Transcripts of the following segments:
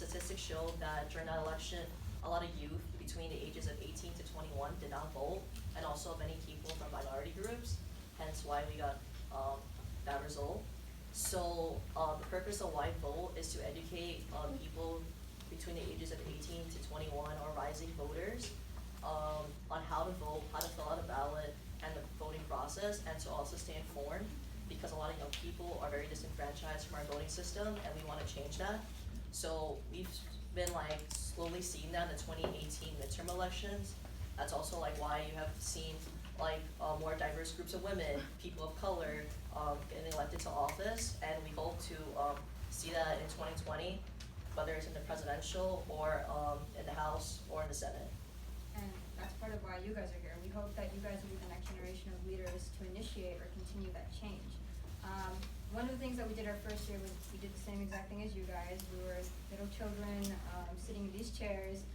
statistics show that during that election, a lot of youth between the ages of 18 to 21 did not vote, and also many people from minority groups, hence why we got that result. So the purpose of YVote is to educate people between the ages of 18 to 21 or rising voters on how to vote, how to fill out a ballot, and the voting process, and to also stay informed, because a lot of young people are very disenfranchised from our voting system, and we want to change that. So we've been like slowly seeing that in the 2018 midterm elections. That's also like why you have seen like more diverse groups of women, people of color getting elected to office, and we hope to see that in 2020, whether it's in the presidential or in the House or in the Senate. And that's part of why you guys are here. We hope that you guys will be the next generation of leaders to initiate or continue that change. One of the things that we did our first year was we did the same exact thing as you guys. We were little children sitting in these chairs,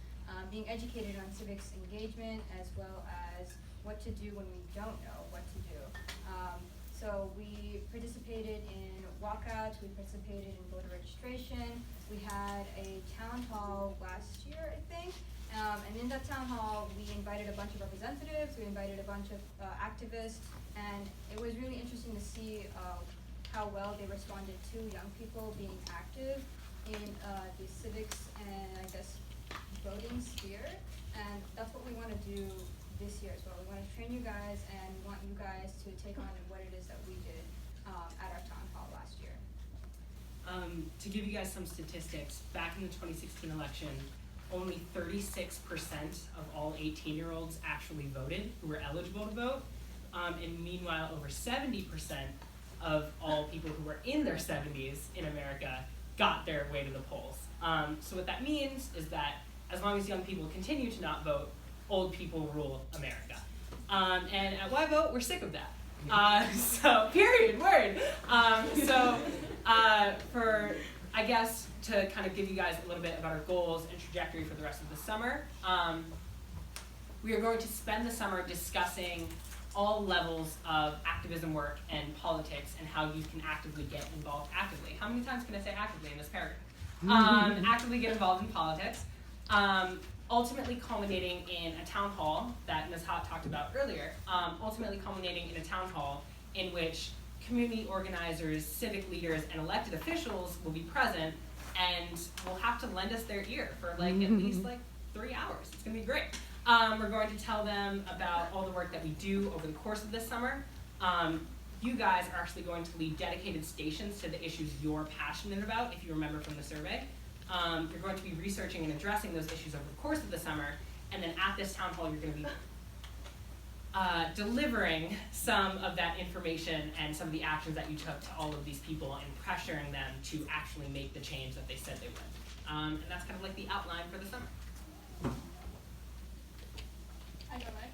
being educated on civics engagement, as well as what to do when we don't know what to do. So we participated in walkouts, we participated in voter registration. We had a town hall last year, I think. And in that town hall, we invited a bunch of representatives, we invited a bunch of activists, and it was really interesting to see how well they responded to young people being active in the civics and, I guess, voting sphere. And that's what we want to do this year as well. We want to train you guys and want you guys to take on what it is that we did at our town hall last year. To give you guys some statistics, back in the 2016 election, only 36% of all 18-year-olds actually voted who were eligible to vote. And meanwhile, over 70% of all people who were in their 70s in America got their way to the polls. So what that means is that as long as young people continue to not vote, old people rule America. And at YVote, we're sick of that. So, period, word. For, I guess, to kind of give you guys a little bit about our goals and trajectory for the rest of the summer, we are going to spend the summer discussing all levels of activism work and politics and how you can actively get involved actively. How many times can I say actively in this paragraph? Actively get involved in politics. Ultimately culminating in a town hall that Ms. Hott talked about earlier, ultimately culminating in a town hall in which community organizers, civic leaders, and elected officials will be present and will have to lend us their ear for like at least like 3 hours. It's gonna be great. We're going to tell them about all the work that we do over the course of this summer. You guys are actually going to lead dedicated stations to the issues you're passionate about, if you remember from the survey. You're going to be researching and addressing those issues over the course of the summer, and then at this town hall you're going to be delivering some of that information and some of the actions that you took to all of these people and pressuring them to actually make the change that they said they would. And that's kind of like the outline for the summer. I know, right?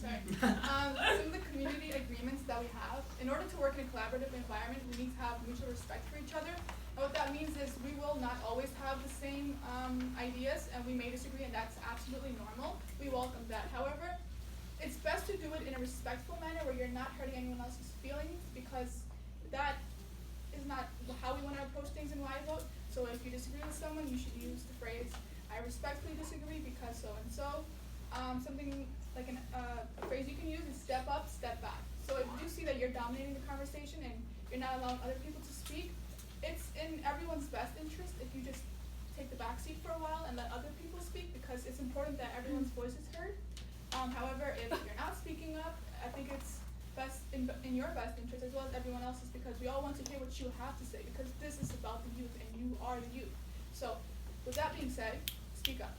Sorry. Some of the community agreements that we have, in order to work in a collaborative environment, we need to have mutual respect for each other. And what that means is we will not always have the same ideas, and we may disagree, and that's absolutely normal. We welcome that. However, it's best to do it in a respectful manner where you're not hurting anyone else's feelings, because that is not how we want to approach things in YVote. So if you disagree with someone, you should use the phrase, I respectfully disagree because so and so. Something like a phrase you can use is step up, step back. So if you see that you're dominating the conversation and you're not allowing other people to speak, it's in everyone's best interest if you just take the back seat for a while and let other people speak, because it's important that everyone's voice is heard. However, if you're not speaking up, I think it's best in your best interest as well as everyone else's, because we all want to hear what you have to say, because this is about the youth and you are the youth. So with that being said, speak up.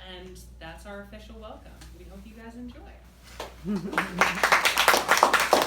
And that's our official welcome. We hope you guys enjoy.